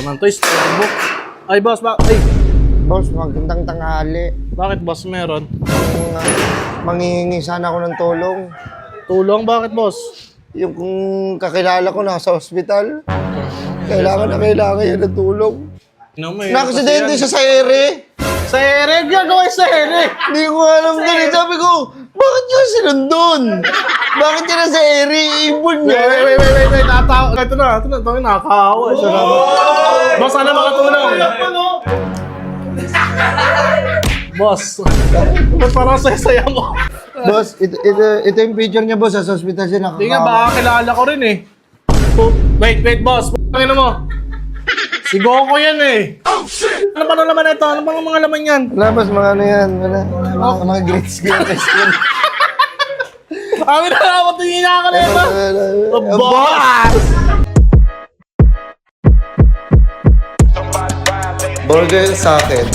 naman to, storybook. Ay, boss, ay, Boss, magandang tanghali. bakit boss meron? Manghihingi sana ako ng tulong. Tulong, bakit boss? Yung kung kakilala ko nasa ospital, kailangan yan ng tulong. Nakaksidente siya sa ere. Sa ere? Gagawin sa ere? Hindi ko alam doon. Sabi ko, bakit niya sinundun? Bakit niya na sa ere? Ibon niya. Wait, natawa. Ito na, nakakahawa. Boss, ano makatulong? Boss, ba't parang saya-saya mo? Boss, ito yung picture niya, boss. Sa ospital siya nakakawa. Hindi nga, baka kilala ko rin eh. Wait, boss. Pangin mo. Si Goku yan eh. Oh, shit! Ano pa naman ito? Ano bang mga laman yan? Wala, boss. Mga ano yan. Wala. Mga grades. Amin na ako, tingin na ako na ito. Boss! Burger sa akin.